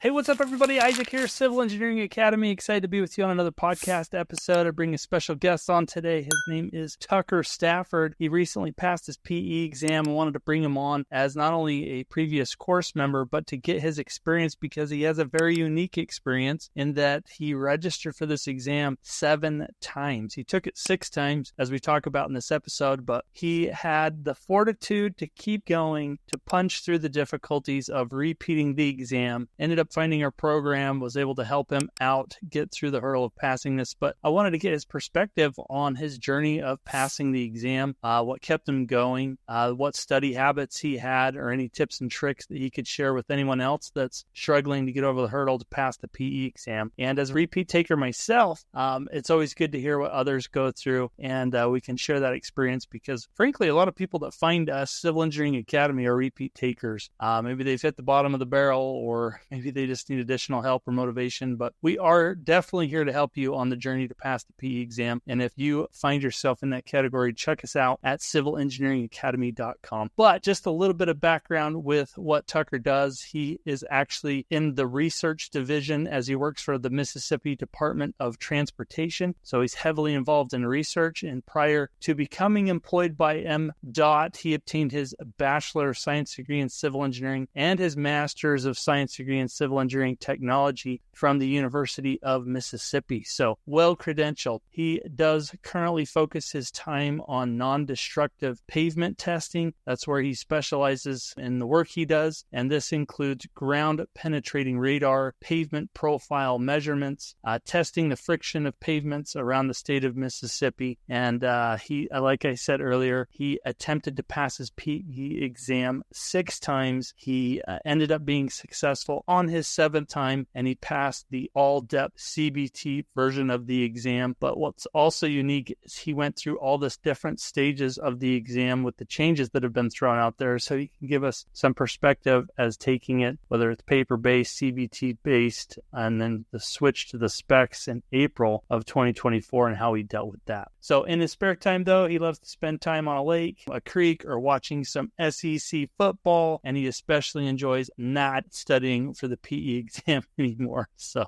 Hey, what's up, everybody? Isaac here, Civil Engineering Academy. Excited to be with you on another podcast episode. I bring a special guest on today. His name is Tucker Stafford. He recently passed his PE exam. I wanted to bring him on as not only a previous course member, but to get his experience because he has a very unique experience in that he registered for this exam 7 times. He took it 6 times, as we talk about in this episode, but he had the fortitude to keep going, to punch through the difficulties of repeating the exam. Ended up finding our program, was able to help him out, get through the hurdle of passing this. But I wanted to get his perspective on his journey of passing the exam, what kept him going, what study habits he had, or any tips and tricks that he could share with anyone else that's struggling to get over the hurdle to pass the PE exam. And as a repeat taker myself, it's always good to hear what others go through, and we can share that experience because, frankly, a lot of people that find us, Civil Engineering Academy, are repeat takers. Maybe they've hit the bottom of the barrel, or maybe they just need additional help or motivation, but we are definitely here to help you on the journey to pass the PE exam. And if you find yourself in that category, check us out at civilengineeringacademy.com. But just a little bit of background with what Tucker does. He is actually in the research division as he works for the Mississippi Department of Transportation. So he's heavily involved in research, and prior to becoming employed by MDOT, he obtained his Bachelor of Science degree in Civil Engineering and his Master's of Science degree in Civil Engineering Technology from the University of Mississippi. So well credentialed. He does currently focus his time on non-destructive pavement testing. That's where he specializes in the work he does. And this includes ground penetrating radar, pavement profile measurements, testing the friction of pavements around the state of Mississippi. And he, like I said earlier, he attempted to pass his PE exam 6 times. He ended up being successful on his 7th time, and he passed the all-depth CBT version of the exam. But what's also unique is he went through all this different stages of the exam with the changes that have been thrown out there, so he can give us some perspective as taking it, whether it's paper-based, CBT-based, and then the switch to the specs in April of 2024 and how he dealt with that. So in his spare time, though, he loves to spend time on a lake, a creek, or watching some SEC football, and he especially enjoys not studying for the PE exam anymore. So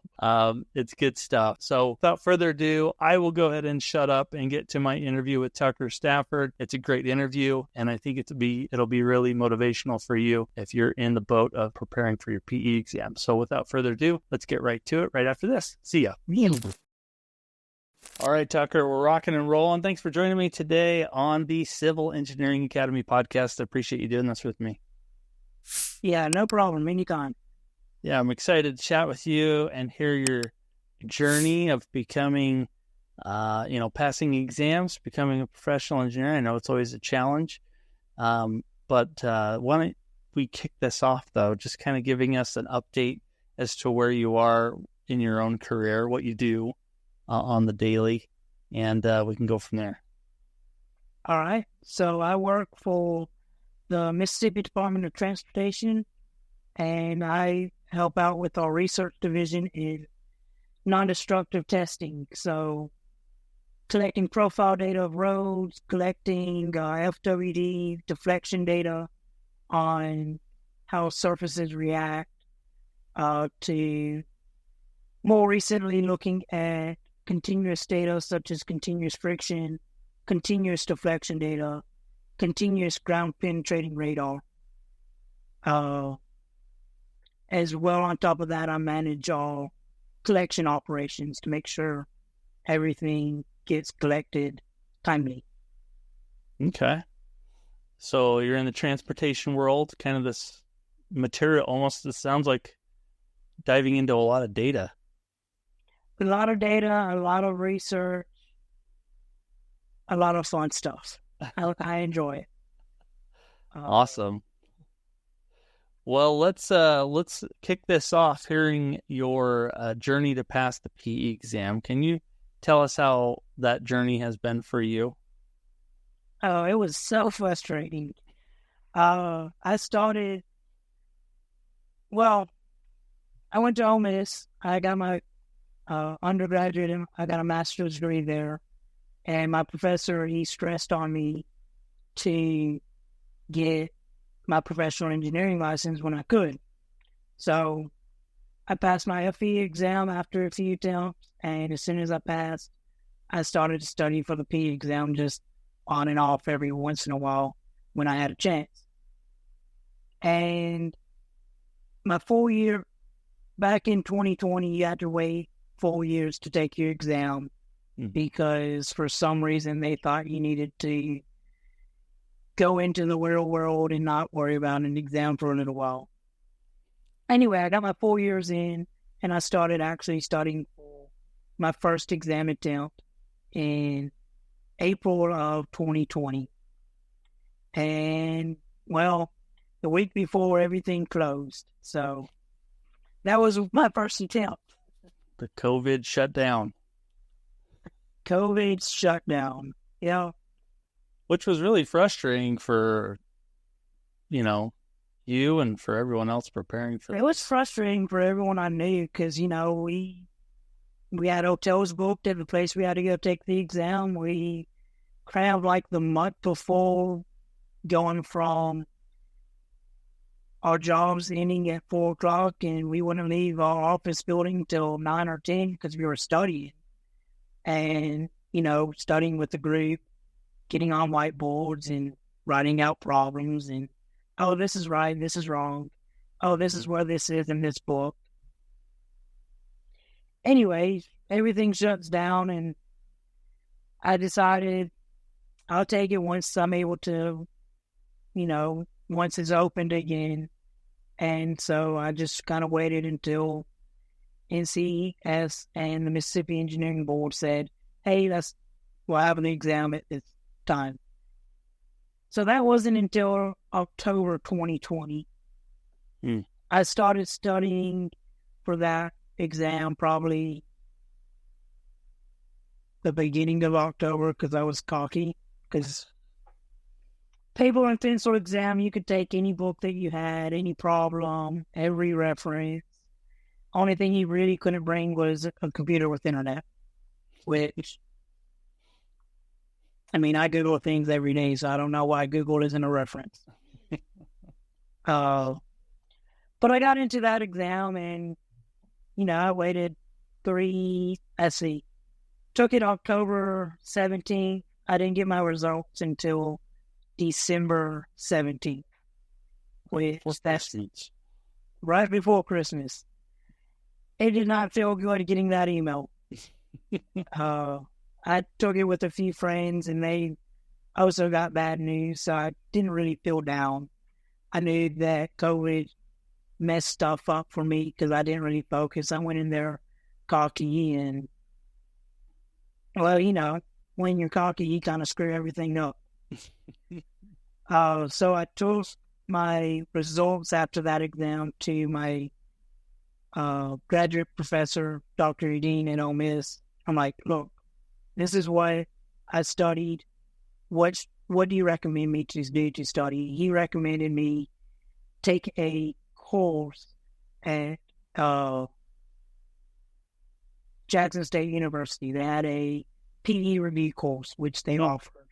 it's good stuff. So without further ado, I will go ahead and shut up and get to my interview with Tucker Stafford. It's a great interview, and I think it'll be really motivational for you if you're in the boat of preparing for your PE exam. So without further ado, let's get right to it right after this. See ya. All right, Tucker, we're rocking and rolling. Thanks for joining me today on the Civil Engineering Academy podcast. I appreciate you doing this with me. Yeah, no problem. Anytime. Yeah, I'm excited to chat with you and hear your journey of becoming, passing exams, becoming a professional engineer. I know it's always a challenge, but why don't we kick this off, though, just kind of giving us an update as to where you are in your own career, what you do on the daily, and we can go from there. All right. So I work for the Mississippi Department of Transportation, and I help out with our research division in non-destructive testing. So collecting profile data of roads, collecting FWD deflection data on how surfaces react, to more recently looking at continuous data such as continuous friction, continuous deflection data, continuous ground penetrating radar. As well, on top of that, I manage all collection operations to make sure everything gets collected timely. Okay. So you're in the transportation world, kind of this material, almost, it sounds like diving into a lot of data. A lot of data, a lot of research, a lot of fun stuff. I enjoy it. Awesome. Well, let's kick this off hearing your journey to pass the PE exam. Can you tell us how that journey has been for you? Oh, it was so frustrating. I went to Ole Miss. I got my undergraduate, I got a master's degree there. And my professor, he stressed on me to get my professional engineering license when I could. So I passed my FE exam after a few attempts, and as soon as I passed, I started to study for the PE exam just on and off every once in a while when I had a chance. And my full year, back in 2020, you had to wait 4 years to take your exam because for some reason they thought you needed to go into the real world and not worry about an exam for a little while. Anyway, I got my 4 years in, and I started actually studying for my first exam attempt in April of 2020. And, well, the week before, everything closed. So that was my first attempt. The COVID shutdown. COVID shutdown. Yeah. Which was really frustrating for, you and for everyone else preparing for it. It was frustrating for everyone I knew because, we had hotels booked at the place we had to go take the exam. We crammed like the month before, going from our jobs ending at 4 o'clock, and we wouldn't leave our office building till 9 or 10 because we were studying. And, studying with the group, getting on whiteboards and writing out problems and, oh, this is right, this is wrong. Oh, this is where this is in this book. Anyway, everything shuts down, and I decided I'll take it once I'm able to, once it's opened again. And so I just kind of waited until NCEES and the Mississippi Engineering Board said, hey, we'll have an exam at this time. So that wasn't until October 2020. I started studying for that exam probably the beginning of October because I was cocky. Because paper and pencil exam, you could take any book that you had, any problem, every reference. Only thing you really couldn't bring was a computer with internet, which, I Google things every day, so I don't know why Google isn't a reference. But I got into that exam and, I waited took it October 17th. I didn't get my results until December 17th, which that's right before Christmas. It did not feel good getting that email. I took it with a few friends, and they also got bad news, so I didn't really feel down. I knew that COVID messed stuff up for me because I didn't really focus. I went in there cocky, and, well, when you're cocky, you kind of screw everything up. So I took my results after that exam to my graduate professor, Dr. Edine at Ole Miss. I'm like, look, this is what I studied. What do you recommend me to do to study? He recommended me take a course at Jackson State University. They had a PE review course, which they offered.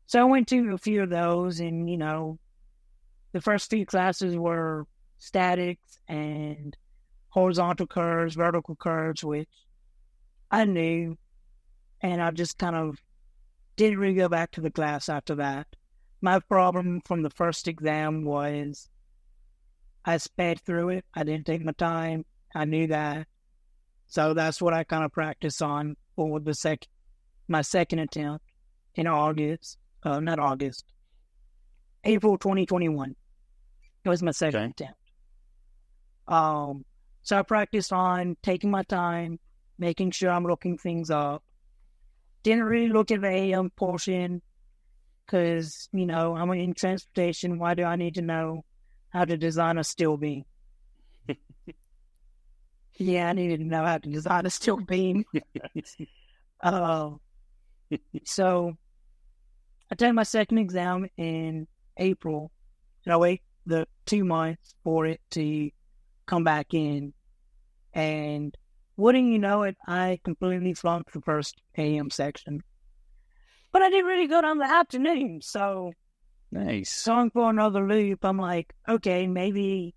So I went to a few of those, and, the first few classes were statics and horizontal curves, vertical curves, which I knew, and I just kind of didn't really go back to the class after that. My problem from the first exam was I sped through it. I didn't take my time. I knew that. So that's what I kind of practiced on for my second attempt in April 2021. It was my second attempt. So I practiced on taking my time, making sure I'm looking things up. Didn't really look at the AM portion because, I'm in transportation. Why do I need to know how to design a steel beam? Yeah, I needed to know how to design a steel beam. So I took my second exam in April, and I wait the 2 months for it to come back in. And wouldn't you know it, I completely flunked the first AM section. But I didn't really go down the afternoon, so nice. Going for another loop, I'm like, okay, maybe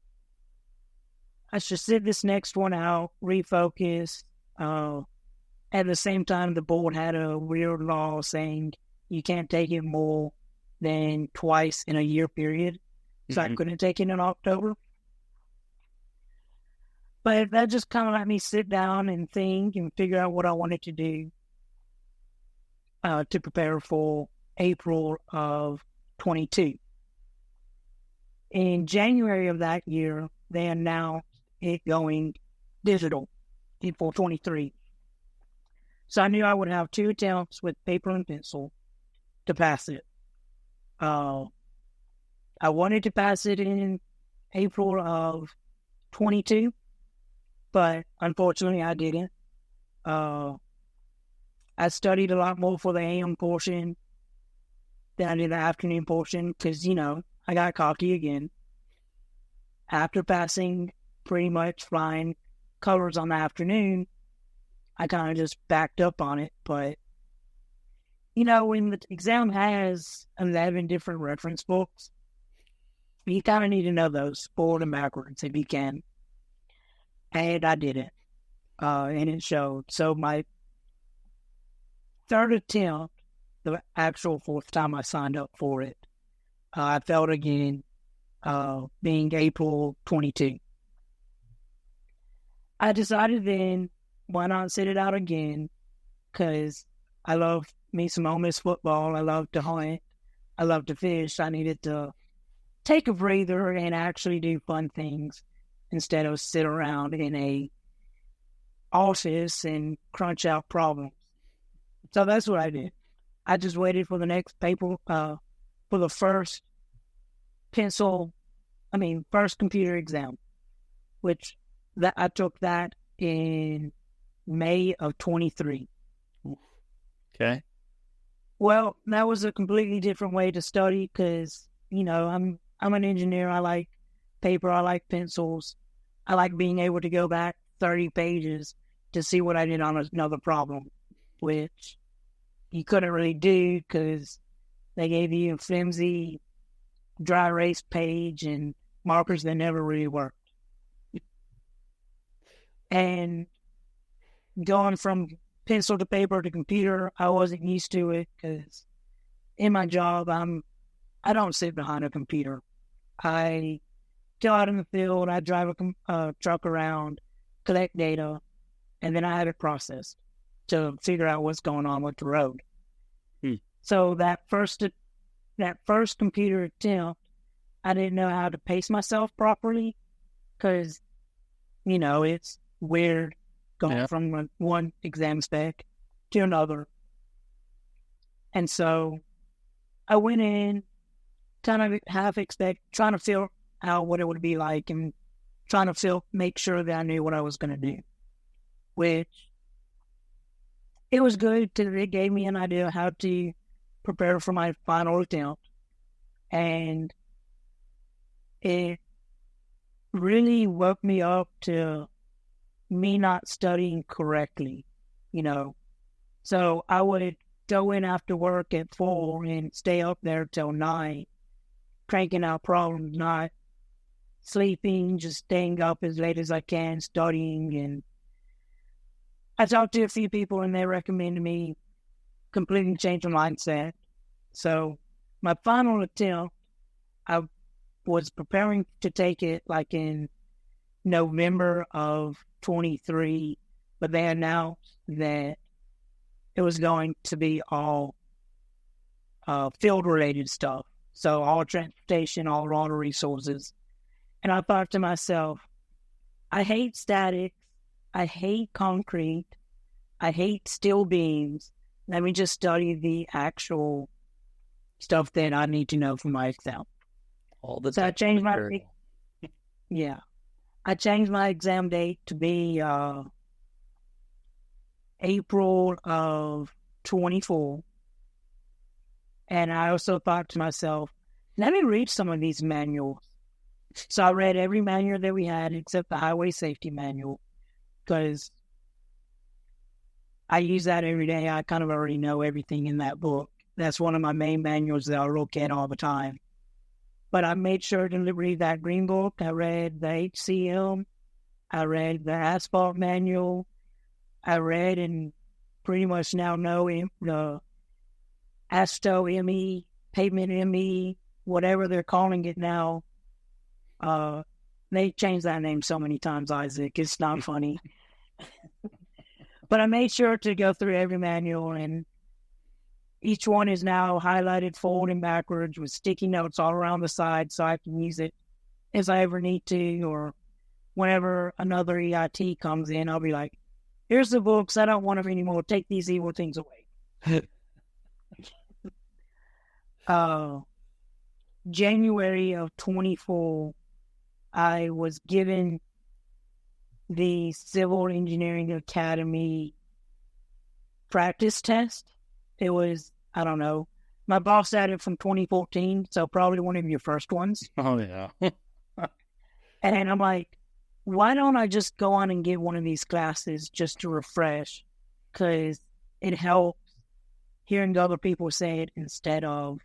I should sit this next one out, refocus. At the same time, the board had a weird law saying you can't take it more than twice in a year period. So I couldn't take it in October. But that just kind of let me sit down and think and figure out what I wanted to do to prepare for April of 22. In January of that year, they announced it going digital for 23. So I knew I would have 2 attempts with paper and pencil to pass it. I wanted to pass it in April of 22, but unfortunately I didn't. I studied a lot more for the AM portion than I did the afternoon portion because, I got cocky again. After passing pretty much flying colors on the afternoon, I kind of just backed up on it. But, when the exam has 11 different reference books, you kind of need to know those forward and backwards if you can. And I did it. And it showed. So my third attempt, the actual 4th time I signed up for it, I failed again, being April 22. I decided then, why not sit it out again? Because I love me some Ole Miss football. I love to hunt. I love to fish. I needed to take a breather and actually do fun things instead of sit around in a office and crunch out problems. So that's what I did. I just waited for the next paper, for the first first computer exam, which I took that in May of 23. Okay. Well, that was a completely different way to study because, I'm an engineer. I like paper. I like pencils. I like being able to go back 30 pages to see what I did on another problem, which you couldn't really do because they gave you a flimsy dry erase page and markers that never really worked. And going from pencil to paper to computer, I wasn't used to it because in my job, I don't sit behind a computer. I go out in the field, I drive a truck around, collect data, and then I have it processed to figure out what's going on with the road. So that first computer attempt, I didn't know how to pace myself properly because, it's weird going from one exam spec to another. And so I went in kind of trying to feel out what it would be like and trying to make sure that I knew what I was going to do, which it was good because it gave me an idea of how to prepare for my final attempt. And it really woke me up to me not studying correctly, So I would go in after work at 4 and stay up there till 9, cranking out problems, not sleeping, just staying up as late as I can, studying. And I talked to a few people and they recommended me completely change my mindset. So my final attempt, I was preparing to take it like in November of 23, but they announced that it was going to be all field-related stuff. So all transportation, all water resources. And I thought to myself, I hate statics. I hate concrete. I hate steel beams. Let me just study the actual stuff that I need to know for my exam. So I changed I changed my exam date to be April of 24. And I also thought to myself, let me read some of these manuals. So I read every manual that we had except the highway safety manual because I use that every day. I kind of already know everything in that book. That's one of my main manuals that I look at all the time. But I made sure to read that green book. I read the HCM I read the asphalt manual. I read and pretty much now know the Asto ME, pavement ME, whatever they're calling it now. They changed that name so many times, Isaac. It's not funny. But I made sure to go through every manual, and each one is now highlighted forward and backwards with sticky notes all around the side so I can use it if I ever need to, or whenever another EIT comes in, I'll be like, here's the books. I don't want them anymore. Take these evil things away. January of 24, I was given the Civil Engineering Academy practice test. It was, I don't know, my boss had it from 2014, so probably one of your first ones. Oh, yeah. And I'm like, why don't I just go on and get one of these classes just to refresh? Because it helps hearing other people say it instead of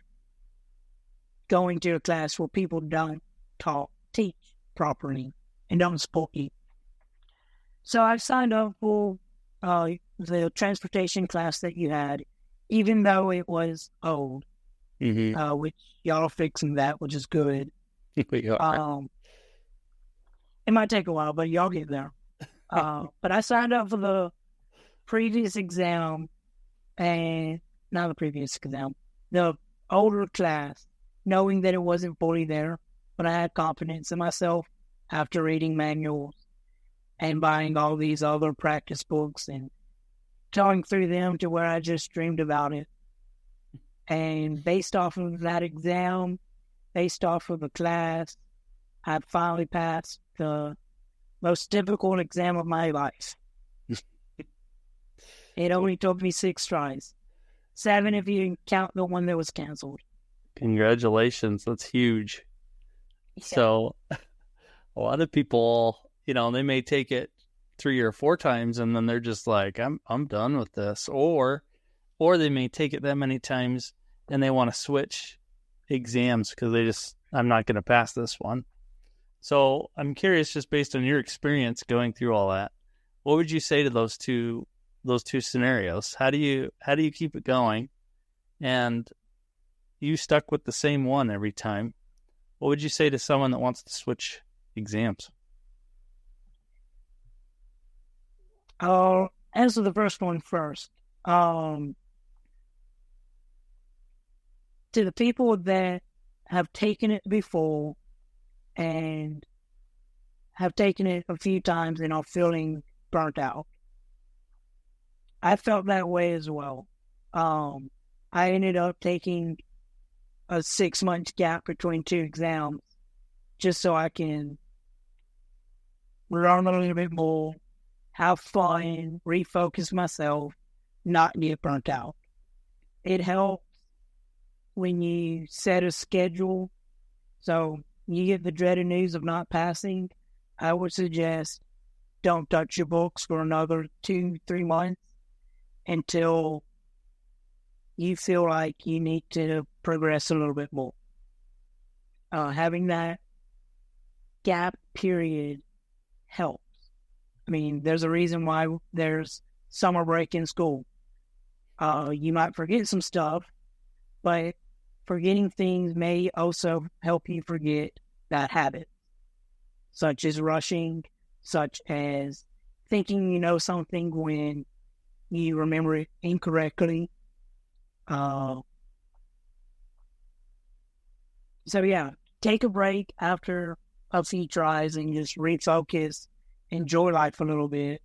going to a class where people don't teach properly and don't support you. So I signed up for the transportation class that you had, even though it was old, which y'all are fixing that, which is good. It might take a while, but y'all get there. But I signed up for the previous exam, and not the previous exam, the older class, knowing that it wasn't fully there, but I had confidence in myself after reading manuals and buying all these other practice books and going through them to where I just dreamed about it. And based off of that exam, based off of the class, I finally passed the most difficult exam of my life. It only took me 6 tries. 7 if you count the one that was canceled. Congratulations. That's huge. Yeah. So a lot of people, they may take it 3 or 4 times and then they're just like, I'm done with this. Or they may take it that many times and they want to switch exams because I'm not going to pass this one. So I'm curious, just based on your experience going through all that, what would you say to those two scenarios? How do you keep it going? And you stuck with the same one every time. What would you say to someone that wants to switch exams? I'll answer the first one first. To the people that have taken it before and have taken it a few times and are feeling burnt out, I felt that way as well. I ended up taking a 6-month gap between 2 exams just so I can learn a little bit more, have fun, refocus myself, not get burnt out. It helps when you set a schedule. So you get the dreaded news of not passing. I would suggest don't touch your books for another 2-3 months until you feel like you need to progress a little bit more. Having that gap period helps. I mean, there's a reason why there's summer break in school. You might forget some stuff, but forgetting things may also help you forget bad habits, such as rushing, such as thinking you know something when you remember it incorrectly. So yeah, take a break after a few tries and just refocus, enjoy life a little bit,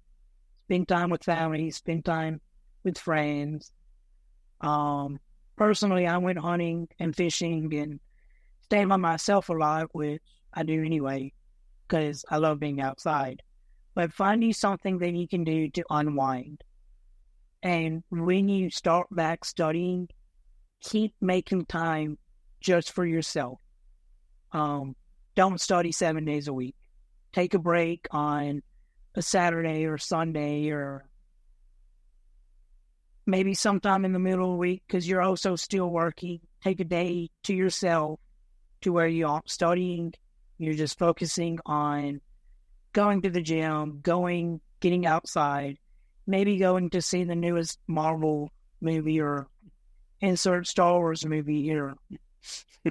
spend time with family, spend time with friends. Personally, I went hunting and fishing and staying by myself a lot, which I do anyway, because I love being outside. But find you something that you can do to unwind. And when you start back studying, keep making time just for yourself. Don't study 7 days a week. Take a break on a Saturday or Sunday or maybe sometime in the middle of the week because you're also still working. Take a day to yourself to where you aren't studying. You're just focusing on going to the gym, getting outside, maybe going to see the newest Marvel movie or insert Star Wars movie here.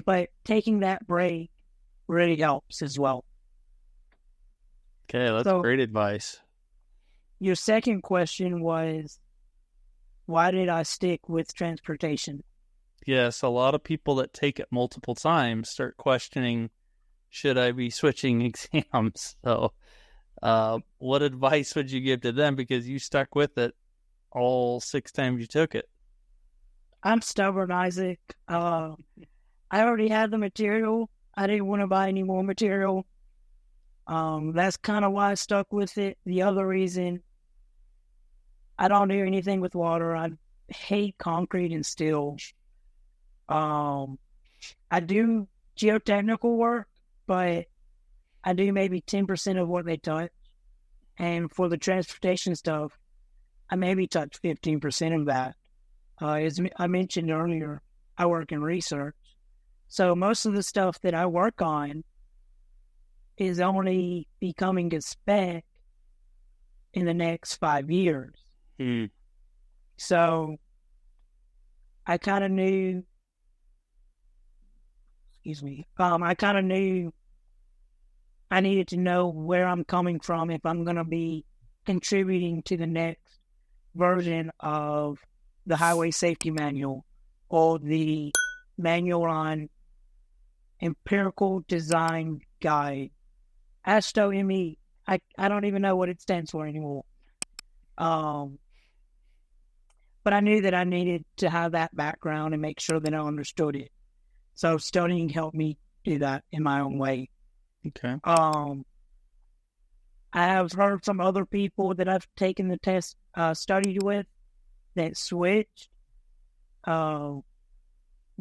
But taking that break really helps as well. Okay, that's great advice. Your second question was, why did I stick with transportation? Yes, a lot of people that take it multiple times start questioning, should I be switching exams? So what advice would you give to them? Because you stuck with it all 6 times you took it. I'm stubborn, Isaac. I already had the material. I didn't want to buy any more material. That's kind of why I stuck with it. The other reason, I don't do anything with water. I hate concrete and steel. I do geotechnical work, but I do maybe 10% of what they touch. And for the transportation stuff, I maybe touch 15% of that. As I mentioned earlier, I work in research. So most of the stuff that I work on is only becoming a spec in the next 5 years. So I kind of knew, I kind of knew I needed to know where I'm coming from if I'm going to be contributing to the next version of the Highway Safety Manual or the Manual on Empirical Design Guide. ASTO-ME. I don't even know what it stands for anymore. But I knew that I needed to have that background and make sure that I understood it. So studying helped me do that in my own way. Okay. I have heard some other people that I've taken the test, studied with, that switched. One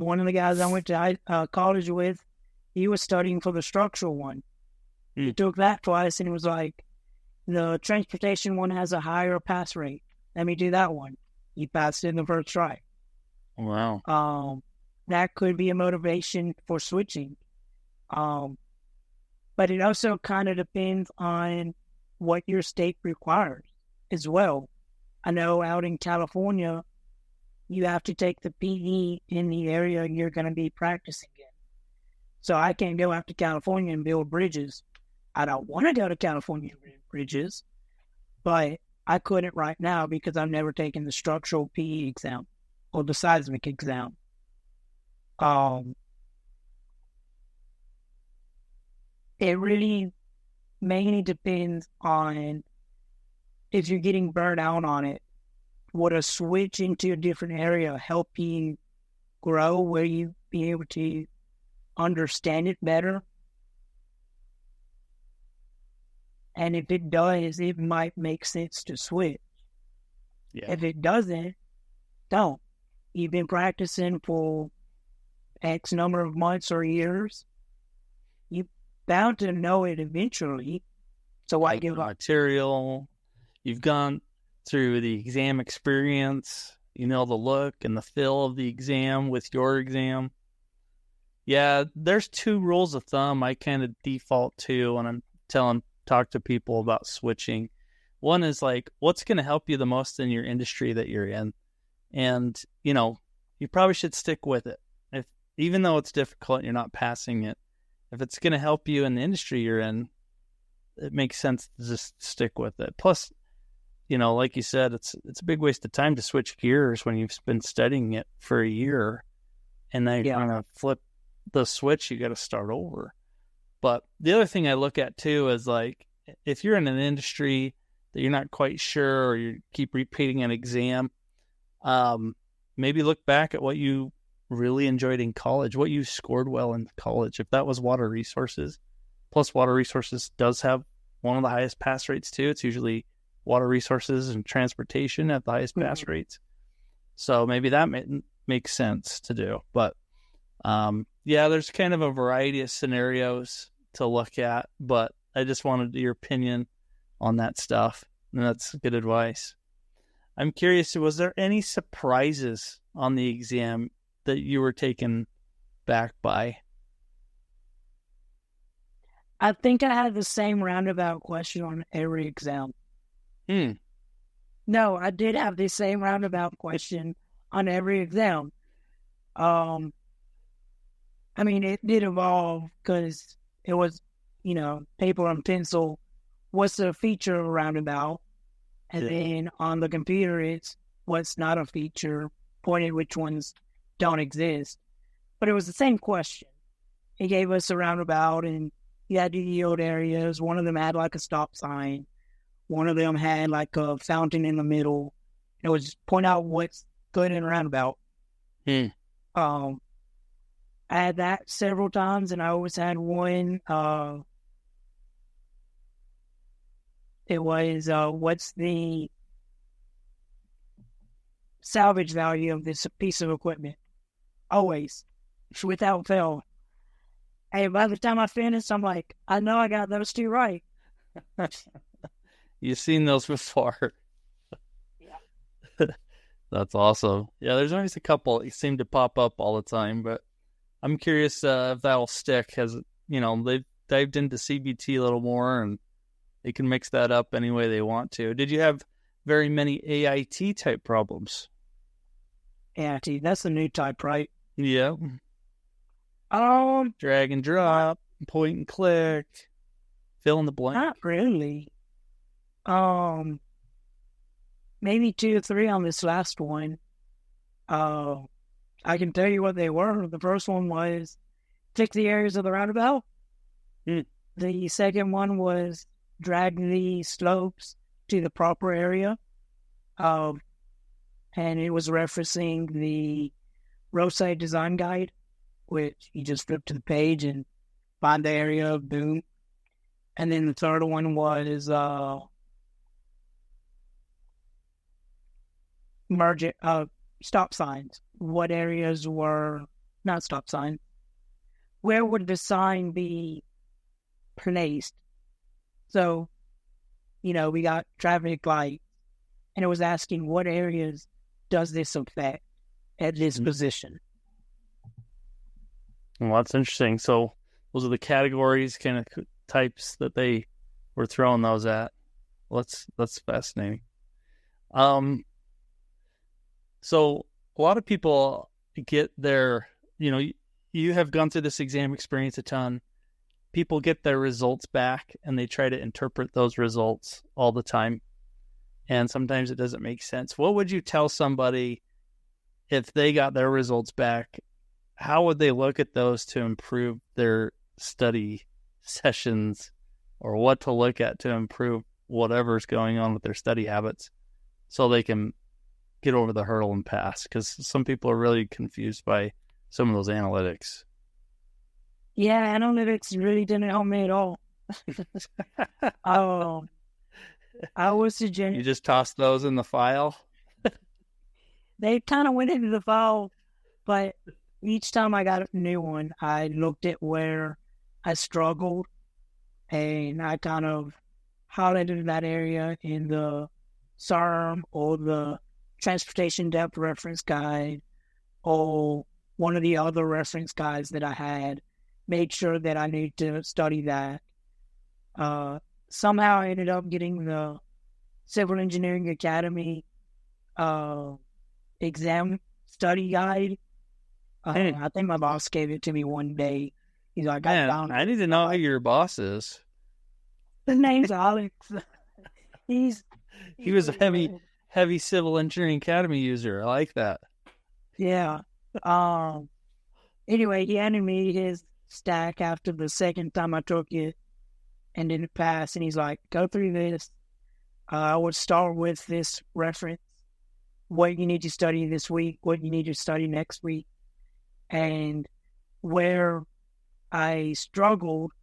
of the guys I went to college with, he was studying for the structural one. He took that twice, and it was like, the transportation one has a higher pass rate. Let me do that one. He passed it in the first try. Wow. That could be a motivation for switching. But it also kind of depends on what your state requires as well. I know out in California, you have to take the PE in the area you're going to be practicing in. So I can't go out to California and build bridges. I don't want to go to California and build bridges, but I couldn't right now because I've never taken the structural PE exam or the seismic exam. It really mainly depends on if you're getting burned out on it. Would a switch into a different area help you grow where you be able to understand it better? And if it does, it might make sense to switch. Yeah. If it doesn't, don't. You've been practicing for X number of months or years. You're bound to know it eventually. So why give up? Material. You've gone through the exam experience. You know the look and the feel of the exam with your exam. Yeah, there's 2 rules of thumb I kind of default to when I'm talk to people about switching. One is like, what's going to help you the most in your industry that you're in? And, you probably should stick with it. Even though it's difficult and you're not passing it, if it's going to help you in the industry you're in, it makes sense to just stick with it. Plus, like you said, it's a big waste of time to switch gears when you've been studying it for a year, and then you're going to flip the switch, you got to start over. But the other thing I look at too is like, if you're in an industry that you're not quite sure, or you keep repeating an exam, maybe look back at what you really enjoyed in college, what you scored well in college. If that was water resources, plus water resources does have one of the highest pass rates too. It's usually water resources and transportation at the highest pass rates. So maybe that makes sense to do. But there's kind of a variety of scenarios to look at, but I just wanted your opinion on that stuff. And that's good advice. I'm curious, was there any surprises on the exam that you were taken back by? I think I had the same roundabout question on every exam. No, I did have the same roundabout question on every exam. I mean, it did evolve because it was, paper and pencil. What's the feature of a roundabout? And then on the computer, it's what's not a feature, pointed which ones don't exist. But it was the same question. He gave us a roundabout, and you had to yield areas. One of them had like a stop sign. One of them had like a fountain in the middle. It was just point out what's good in a roundabout. I had that several times, and I always had one. It was what's the salvage value of this piece of equipment? Always, without fail. And by the time I finished, I'm like, I know I got those two right. You've seen those before. Yeah. That's awesome. Yeah, there's always a couple that seem to pop up all the time, but I'm curious if that'll stick. As they've dived into CBT a little more, and they can mix that up any way they want to. Did you have very many AIT type problems? AIT, that's a new type, right? Yeah. Drag and drop, point and click, fill in the blank. Not really. Maybe 2 or 3 on this last one. I can tell you what they were. The first one was tick the areas of the roundabout. The second one was drag the slopes to the proper area. And it was referencing the roadside design guide, which you just flip to the page and find the area, boom. And then the third one was stop signs. What areas were not stop signs? Where would the sign be placed? So, we got traffic light, and it was asking what areas does this affect at this position. Well, that's interesting. So those are the categories, kind of types that they were throwing those at. Well, that's fascinating. So a lot of people get their, you have gone through this exam experience a ton. People get their results back, and they try to interpret those results all the time. And sometimes it doesn't make sense. What would you tell somebody if they got their results back? How would they look at those to improve their study sessions, or what to look at to improve whatever's going on with their study habits so they can get over the hurdle and pass? Because some people are really confused by some of those analytics. Yeah, analytics really didn't help me at all. I would suggest you just toss those in the file. They kind of went into the file, but each time I got a new one, I looked at where I struggled, and I kind of highlighted that area in the SARM or the Transportation Depth Reference Guide or one of the other reference guides that I had, made sure that I need to study that. Somehow I ended up getting the Civil Engineering Academy exam study guide. I think my boss gave it to me one day. He's like, I need to know who your boss is. His name's Alex. He was a heavy Civil Engineering Academy user. I like that. Yeah. Anyway, he handed me his stack after the second time I took it and didn't pass. And he's like, go through this. I would start with this reference, what you need to study this week, what you need to study next week. And where I struggled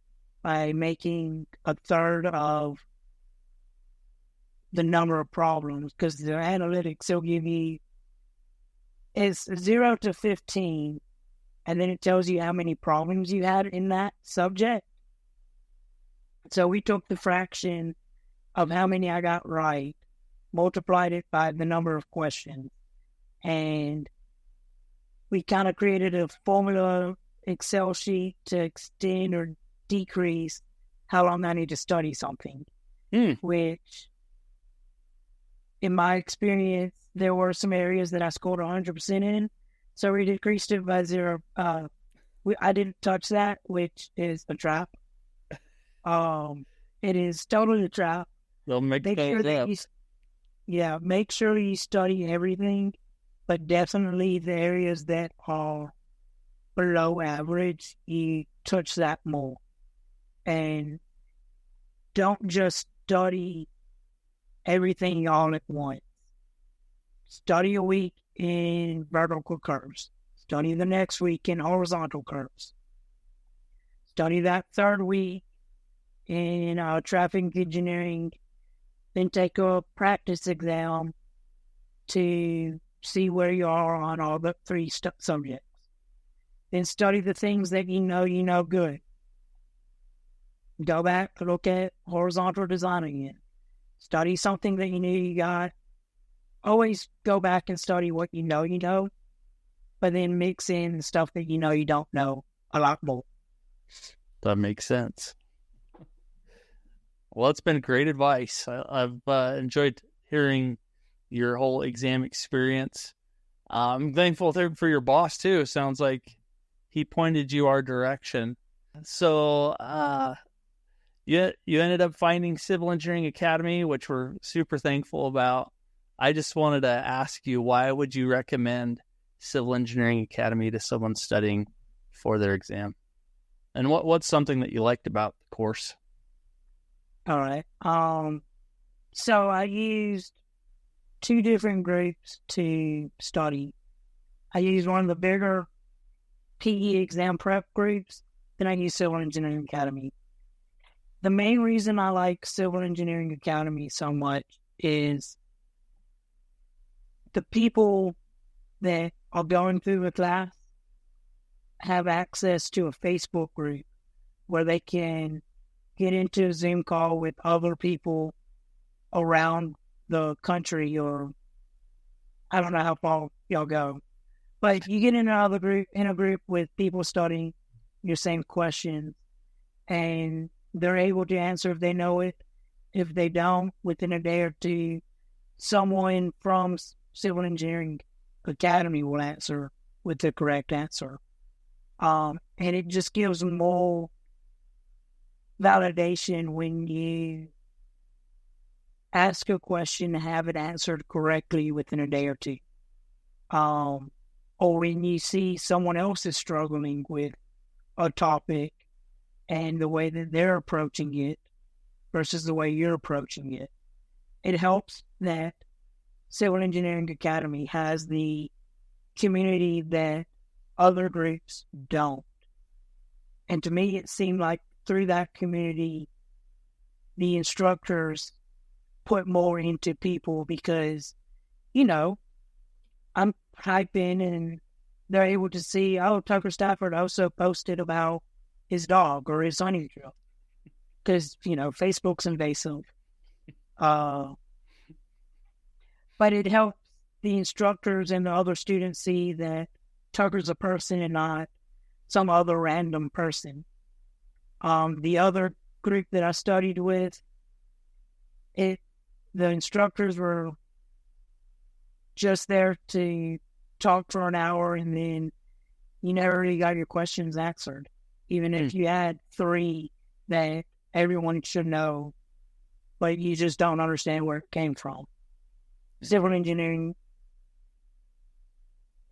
by making a third of the number of problems, because the analytics will give you, it's 0 to 15, and then it tells you how many problems you had in that subject. So we took the fraction of how many I got right, multiplied it by the number of questions, and we kind of created a formula Excel sheet to extend or decrease how long I need to study something, which in my experience, there were some areas that I scored 100% in. So we decreased it by 0. I didn't touch that, which is a trap. It is totally a trap. They'll make sure that make sure you study everything, but definitely the areas that are below average, you touch that more. And don't just study everything all at once. Study a week in vertical curves. Study the next week in horizontal curves. Study that third week in traffic engineering. Then take a practice exam to see where you are on all the 3 subjects. Then study the things that you know good. Go back to look at horizontal design again. Study something that you knew you got. Always go back and study what you know, but then mix in the stuff that you don't know a lot more. That makes sense. Well, it's been great advice. I've enjoyed hearing your whole exam experience. I'm thankful for your boss, too. Sounds like he pointed you our direction. So you ended up finding Civil Engineering Academy, which we're super thankful about. I just wanted to ask you, why would you recommend Civil Engineering Academy to someone studying for their exam? And what's something that you liked about the course? All right. So I used 2 different groups to study. I used one of the bigger PE exam prep groups, then I used Civil Engineering Academy. The main reason I like Civil Engineering Academy so much is the people that are going through the class have access to a Facebook group where they can get into a Zoom call with other people around the country, or I don't know how far y'all go, but you get in a group with people studying your same questions, and they're able to answer if they know it. If they don't, within a day or 2, someone from Civil Engineering Academy will answer with the correct answer. And it just gives more validation when you ask a question and have it answered correctly within a day or 2. Or when you see someone else is struggling with a topic and the way that they're approaching it versus the way you're approaching it. It helps that Civil Engineering Academy has the community that other groups don't. And to me, it seemed like through that community, the instructors put more into people because, I'm typing and they're able to see, Tucker Stafford also posted about his dog or his honey drill. Because, Facebook's invasive. But it helps the instructors and the other students see that Tucker's a person and not some other random person. The other group that I studied with, the instructors were just there to talk for an hour, and then you never really got your questions answered. Even if you had 3 that everyone should know, but you just don't understand where it came from. Civil engineering,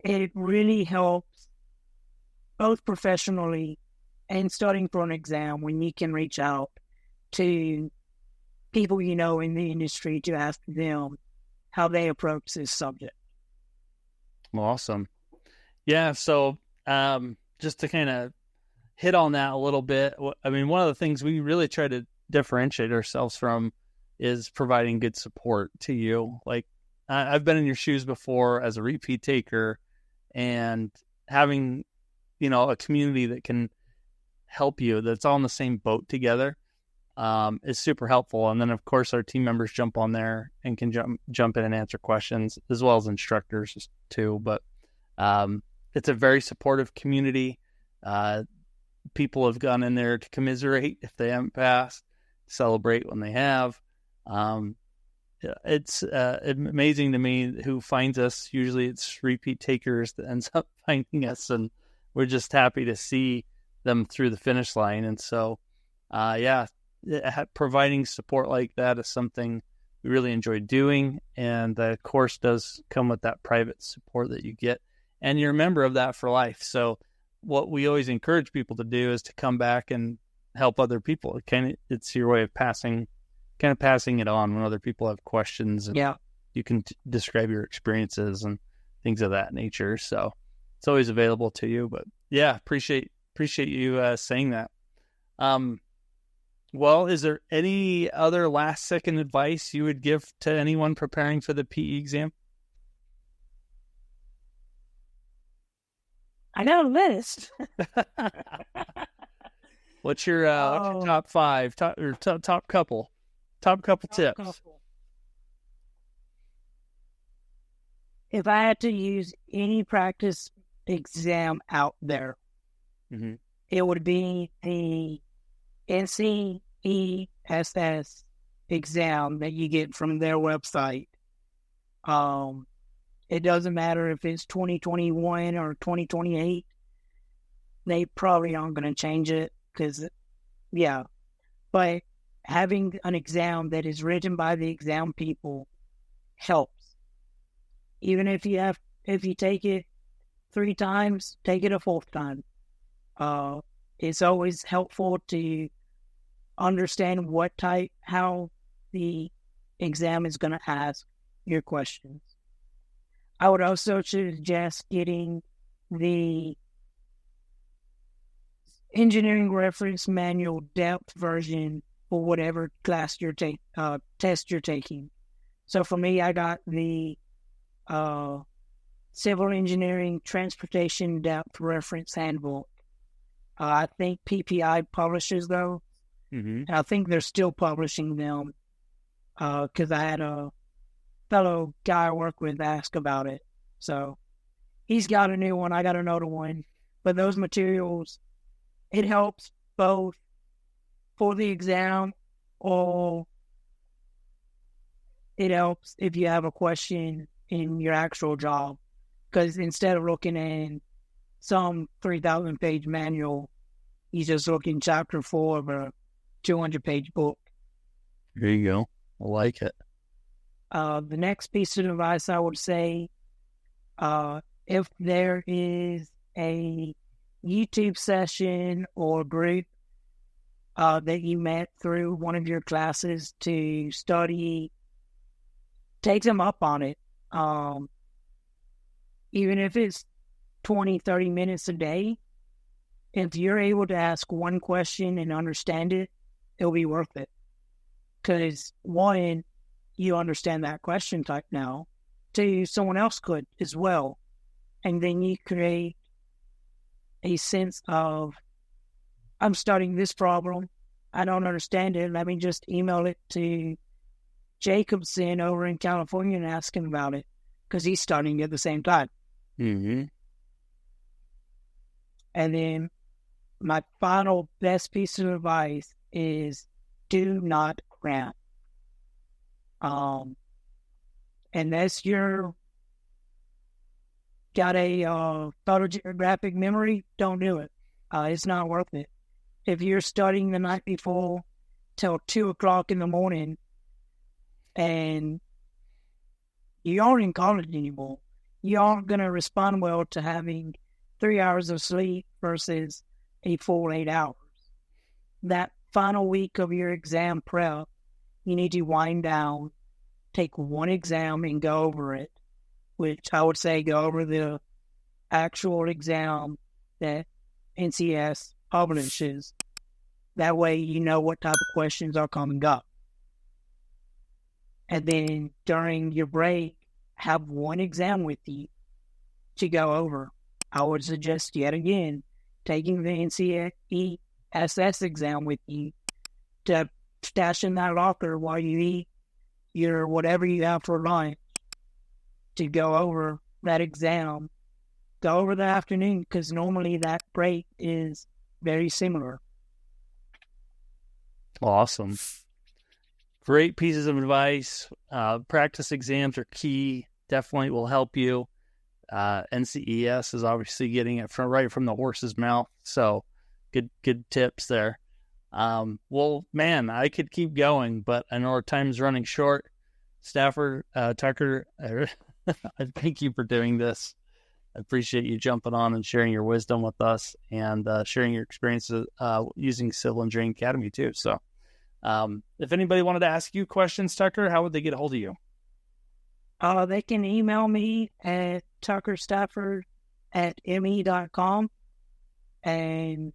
it really helps both professionally and studying for an exam when you can reach out to people in the industry to ask them how they approach this subject. Awesome. Yeah, so just to kind of hit on that a little bit, I mean, one of the things we really try to differentiate ourselves from is providing good support to you. Like, I've been in your shoes before as a repeat taker, and having, a community that can help you, that's all in the same boat together, is super helpful. And then, of course, our team members jump on there and can jump in and answer questions, as well as instructors too. But it's a very supportive community. people have gone in there to commiserate if they haven't passed, celebrate when they have. It's amazing to me who finds us. Usually it's repeat takers that ends up finding us, and we're just happy to see them through the finish line. And so, providing support like that is something we really enjoy doing. And the course does come with that private support that you get, and you're a member of that for life. So what we always encourage people to do is to come back and help other people. It's your way of passing it on when other people have questions, and you can describe your experiences and things of that nature. So it's always available to you. But yeah, appreciate you saying that. Well, is there any other last second advice you would give to anyone preparing for the PE exam? I got a list. What's your top five, top couple tips? If I had to use any practice exam out there, it would be the NCEES exam that you get from their website. It doesn't matter if it's 2021 or 2028. They probably aren't going to change it but having an exam that is written by the exam people helps. Even if you take it 3 times, take it a 4th time. It's always helpful to understand how the exam is going to ask your questions. I would also suggest getting the engineering reference manual depth version for whatever class test you're taking. So for me, I got the Civil Engineering Transportation Depth Reference Handbook. I think PPI publishes those. And I think they're still publishing them because I had a fellow guy I work with ask about it. So he's got a new one. I got another one. But those materials, it helps both for the exam, or it helps if you have a question in your actual job. Because instead of looking in some 3,000-page manual, you just look in chapter 4 of a 200-page book. There you go. I like it. The next piece of advice I would say, if there is a YouTube session or group that you met through one of your classes to study, take them up on it. Even if it's 20, 30 minutes a day, if you're able to ask one question and understand it, it'll be worth it. Because one, you understand that question type now. 2, someone else could as well. And then you create a sense of, I'm studying this problem. I don't understand it. Let me just email it to Jacobson over in California and ask him about it, because he's studying at the same time. And then my final best piece of advice is do not cram. Unless you're got a photographic memory, don't do it. It's not worth it. If you're studying the night before till 2 o'clock in the morning and you aren't in college anymore, you aren't going to respond well to having 3 hours of sleep versus a full 8 hours. That final week of your exam prep, you need to wind down, take one exam and go over it, which I would say go over the actual exam that NCEES publishes. That way you know what type of questions are coming up. And then during your break, have one exam with you to go over. I would suggest yet again taking the NCEES exam with you to stash in that locker while you eat your whatever you have for lunch, to go over that exam. Go over the afternoon, because normally that break is very similar. Awesome. Great pieces of advice. Practice exams are key. Definitely will help you. NCEES is obviously getting it right from the horse's mouth. So good tips there. Well, man, I could keep going, but I know our time's running short. Stafford, Tucker, I thank you for doing this. I appreciate you jumping on and sharing your wisdom with us and sharing your experiences using Civil Engineering Academy too. So if anybody wanted to ask you questions, Tucker, how would they get a hold of you? They can email me at tuckerstafford@me.com, and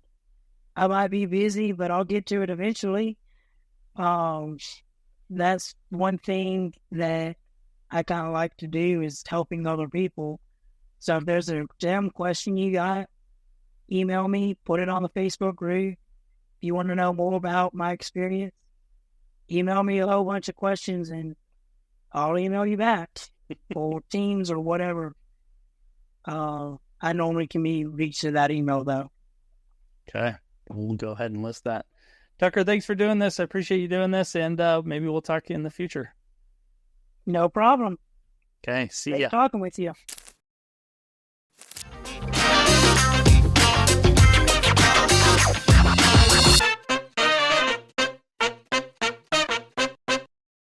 I might be busy, but I'll get to it eventually. That's one thing that I kind of like to do is helping other people. So if there's an exam question you got, email me, put it on the Facebook group. If you want to know more about my experience, email me a whole bunch of questions and I'll email you back or Teams or whatever. I normally can be reached to that email though. Okay. We'll go ahead and list that. Tucker, thanks for doing this. I appreciate you doing this, and maybe we'll talk in the future. No problem. Okay. See ya. Great talking with you.